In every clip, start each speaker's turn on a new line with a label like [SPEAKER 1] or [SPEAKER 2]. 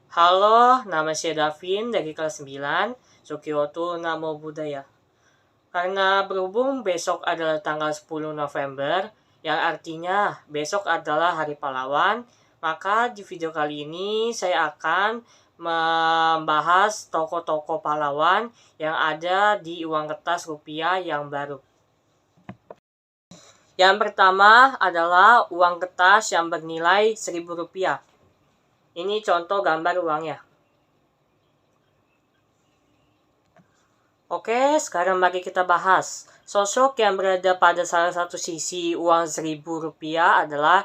[SPEAKER 1] Halo, nama saya Davin dari kelas 9, Sukioto Namo Buddhaya. Karena berhubung besok adalah tanggal 10 November, yang artinya besok adalah Hari Pahlawan, maka di video kali ini saya akan membahas tokoh-tokoh pahlawan yang ada di uang kertas rupiah yang baru. Yang pertama adalah uang kertas yang bernilai Rp1.000. Ini contoh gambar uangnya. Oke, sekarang mari kita bahas. Sosok yang berada pada salah satu sisi uang Rp1.000 adalah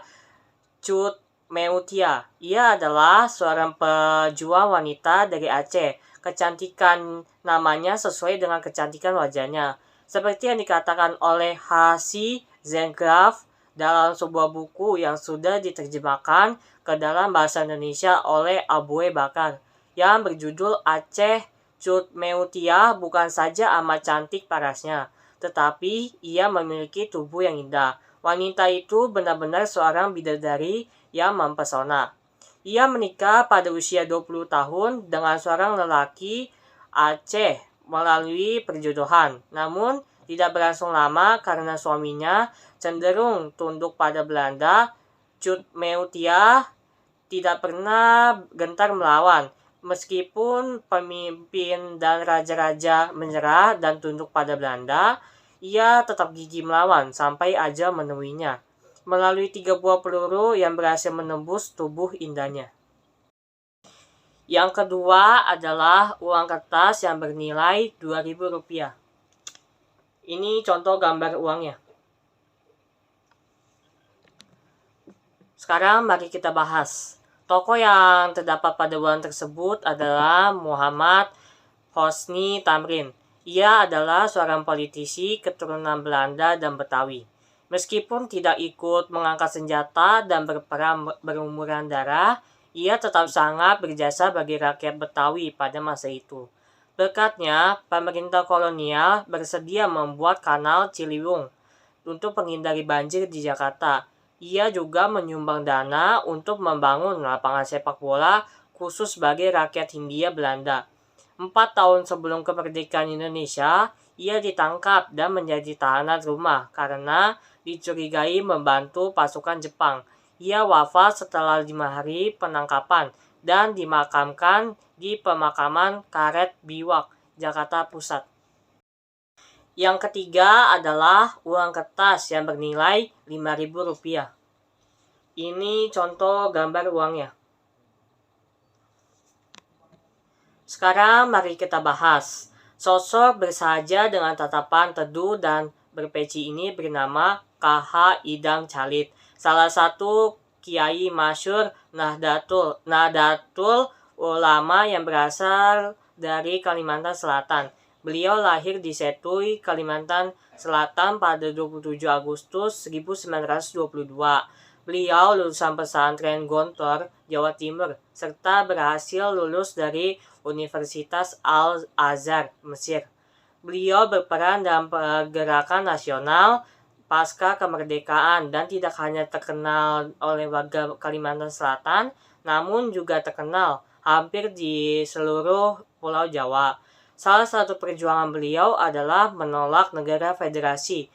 [SPEAKER 1] Cut Meutia. Ia adalah seorang pejuang wanita dari Aceh. Kecantikan namanya sesuai dengan kecantikan wajahnya. Seperti yang dikatakan oleh H.C. Zencraft dalam sebuah buku yang sudah diterjemahkan ke dalam bahasa Indonesia oleh Abue Bakar, yang berjudul Aceh. Cut Meutia bukan saja amat cantik parasnya, tetapi ia memiliki tubuh yang indah. Wanita itu benar-benar seorang bidadari yang mempesona. Ia menikah pada usia 20 tahun dengan seorang lelaki Aceh melalui perjodohan. Namun, tidak berlangsung lama karena suaminya cenderung tunduk pada Belanda. Cut Meutia tidak pernah gentar melawan. Meskipun pemimpin dan raja-raja menyerah dan tunduk pada Belanda, ia tetap gigih melawan sampai ajal menemuinya melalui 3 buah peluru yang berhasil menembus tubuh indahnya. Yang kedua adalah uang kertas yang bernilai Rp2.000. Ini contoh gambar uangnya. Sekarang mari kita bahas. Tokoh yang terdapat pada uang tersebut adalah Muhammad Hosni Tamrin. Ia adalah seorang politisi keturunan Belanda dan Betawi. Meskipun tidak ikut mengangkat senjata dan berperang berumuran darah, ia tetap sangat berjasa bagi rakyat Betawi pada masa itu. Berkatnya, pemerintah kolonial bersedia membuat kanal Ciliwung untuk menghindari banjir di Jakarta. Ia juga menyumbang dana untuk membangun lapangan sepak bola khusus bagi rakyat Hindia Belanda. 4 tahun sebelum kemerdekaan Indonesia, ia ditangkap dan menjadi tahanan rumah karena dicurigai membantu pasukan Jepang. Ia wafat setelah 5 hari penangkapan dan dimakamkan di pemakaman Karet Biwak, Jakarta Pusat. Yang ketiga adalah uang kertas yang bernilai Rp5.000. Ini contoh gambar uangnya. Sekarang mari kita bahas. Sosok bersahaja dengan tatapan teduh dan berpeci ini bernama K.H. Idam Calit, salah satu kiai masyhur Nahdlatul Ulama yang berasal dari Kalimantan Selatan. Beliau lahir di Setui, Kalimantan Selatan pada 27 Agustus 1922. Beliau lulusan pesantren Gontor, Jawa Timur, serta berhasil lulus dari Universitas Al-Azhar, Mesir. Beliau berperan dalam pergerakan nasional pasca kemerdekaan dan tidak hanya terkenal oleh warga Kalimantan Selatan, namun juga terkenal hampir di seluruh Pulau Jawa. Salah satu perjuangan beliau adalah menolak negara federasi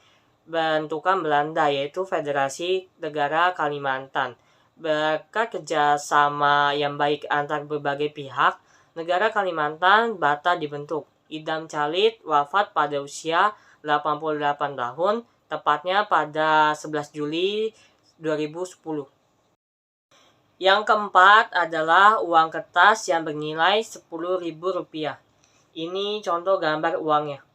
[SPEAKER 1] bentukan Belanda, yaitu Federasi Negara Kalimantan. Berkat kerjasama yang baik antar berbagai pihak, negara Kalimantan Batak dibentuk. Idam Calit wafat pada usia 88 tahun, tepatnya pada 11 Juli 2010. Yang keempat adalah uang kertas yang bernilai Rp10.000. Ini contoh gambar uangnya.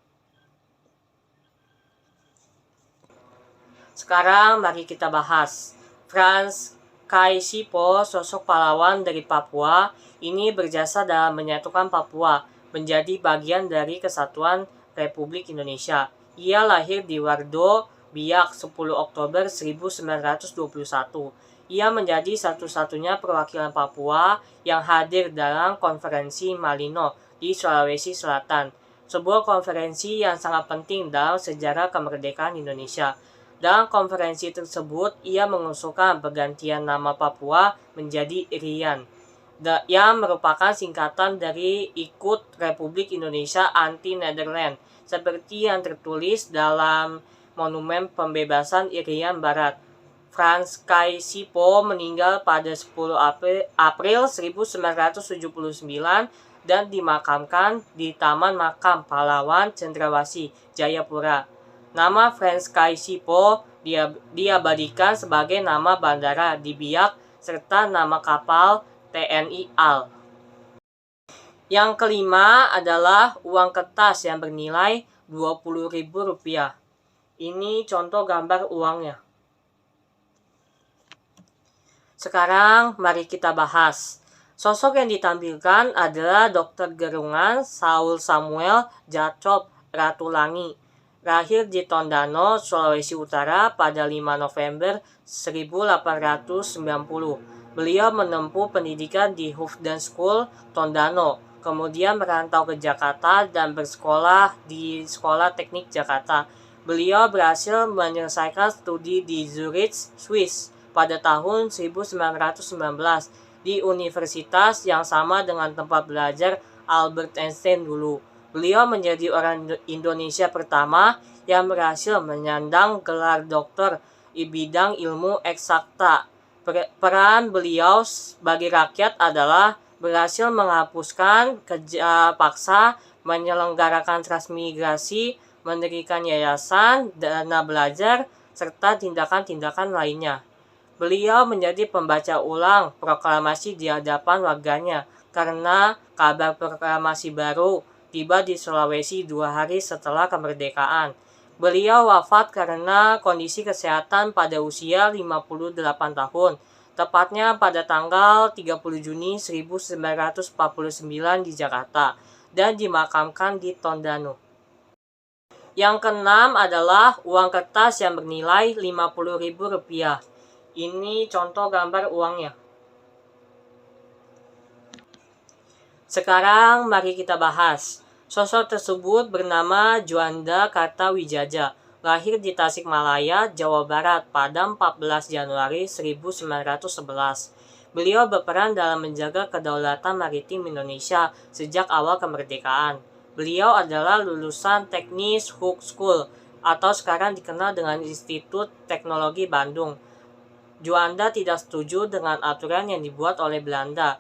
[SPEAKER 1] Sekarang mari kita bahas. Frans Kaisipo, sosok pahlawan dari Papua, ini berjasa dalam menyatukan Papua menjadi bagian dari Kesatuan Republik Indonesia. Ia lahir di Wardo, Biak, 10 Oktober 1921. Ia menjadi satu-satunya perwakilan Papua yang hadir dalam konferensi Malino di Sulawesi Selatan, sebuah konferensi yang sangat penting dalam sejarah kemerdekaan Indonesia. Dalam konferensi tersebut, ia mengusulkan pergantian nama Papua menjadi Irian. yang merupakan singkatan dari Ikut Republik Indonesia Anti Nederland, seperti yang tertulis dalam Monumen Pembebasan Irian Barat. Frans Kai Sipo meninggal pada 10 April 1979 dan dimakamkan di Taman Makam Pahlawan Cendrawasih, Jayapura. Nama Frans Kai Sipo diabadikan sebagai nama bandara di Biak serta nama kapal TNI AL. Yang kelima adalah uang kertas yang bernilai Rp20.000. Ini contoh gambar uangnya. Sekarang mari kita bahas. Sosok yang ditampilkan adalah Dr. Gerungan Saul Samuel Jacob Ratulangi. Lahir di Tondano, Sulawesi Utara pada 5 November 1890. Beliau menempuh pendidikan di Hoofddam School, Tondano. Kemudian merantau ke Jakarta dan bersekolah di Sekolah Teknik Jakarta. Beliau berhasil menyelesaikan studi di Zurich, Swiss pada tahun 1919 di universitas yang sama dengan tempat belajar Albert Einstein dulu. Beliau menjadi orang Indonesia pertama yang berhasil menyandang gelar doktor di bidang ilmu eksakta. Peran beliau bagi rakyat adalah berhasil menghapuskan kerja paksa, menyelenggarakan transmigrasi, mendirikan yayasan, dana belajar, serta tindakan-tindakan lainnya. Beliau menjadi pembaca ulang proklamasi di hadapan warganya karena kabar proklamasi baru tiba di Sulawesi 2 hari setelah kemerdekaan. Beliau wafat karena kondisi kesehatan pada usia 58 tahun, tepatnya pada tanggal 30 Juni 1949 di Jakarta, dan dimakamkan di Tondano. Yang keenam adalah uang kertas yang bernilai Rp50.000. Ini contoh gambar uangnya. Sekarang mari kita bahas. Sosok tersebut bernama Juanda Kartawijaya, lahir di Tasikmalaya, Jawa Barat pada 14 Januari 1911. Beliau berperan dalam menjaga kedaulatan maritim Indonesia sejak awal kemerdekaan. Beliau adalah lulusan Teknis Hook School atau sekarang dikenal dengan Institut Teknologi Bandung. Juanda tidak setuju dengan aturan yang dibuat oleh Belanda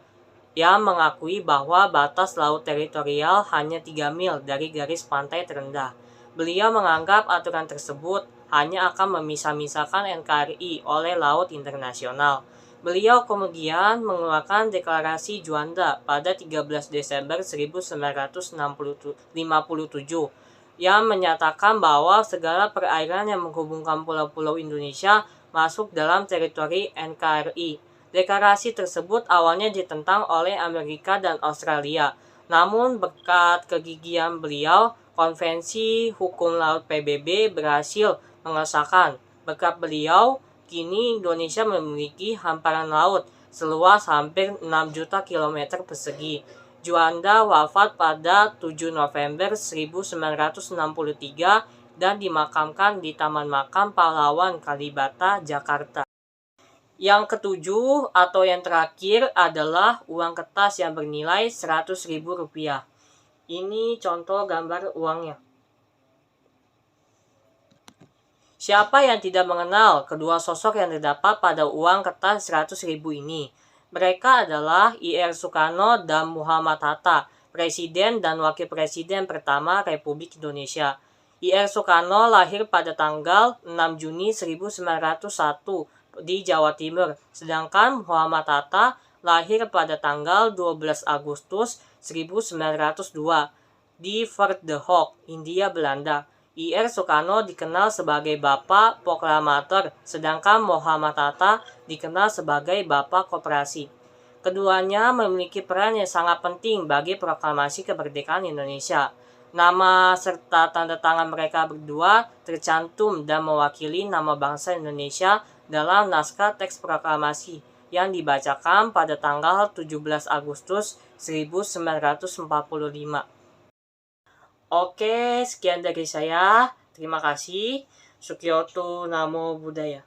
[SPEAKER 1] yang mengakui bahwa batas laut teritorial hanya 3 mil dari garis pantai terendah. Beliau menganggap aturan tersebut hanya akan memisah-misahkan NKRI oleh laut internasional. Beliau kemudian mengeluarkan deklarasi Juanda pada 13 Desember 1957 yang menyatakan bahwa segala perairan yang menghubungkan pulau-pulau Indonesia masuk dalam teritori NKRI. Deklarasi tersebut awalnya ditentang oleh Amerika dan Australia. Namun berkat kegigihan beliau, Konvensi Hukum Laut PBB berhasil mengesahkan. Berkat beliau, kini Indonesia memiliki hamparan laut seluas hampir 6 juta kilometer persegi. Juanda wafat pada 7 November 1963 dan dimakamkan di Taman Makam Pahlawan Kalibata, Jakarta. Yang ketujuh atau yang terakhir adalah uang kertas yang bernilai Rp100.000. Ini contoh gambar uangnya. Siapa yang tidak mengenal kedua sosok yang terdapat pada uang kertas Rp100.000 ini? Mereka adalah I.R. Soekarno dan Muhammad Hatta, Presiden dan Wakil Presiden pertama Republik Indonesia. I.R. Soekarno lahir pada tanggal 6 Juni 1901 di Jawa Timur, sedangkan Muhammad Hatta lahir pada tanggal 12 Agustus 1902 di Fort de Hoek, Hindia Belanda. I.R. Soekarno dikenal sebagai Bapak Proklamator, sedangkan Muhammad Hatta dikenal sebagai Bapak Koperasi. Keduanya memiliki peran yang sangat penting bagi proklamasi kemerdekaan Indonesia. Nama serta tanda tangan mereka berdua tercantum dan mewakili nama bangsa Indonesia dalam naskah teks proklamasi yang dibacakan pada tanggal 17 Agustus 1945. Oke, sekian dari saya. Terima kasih. Sukyoto Namo Buddhaya.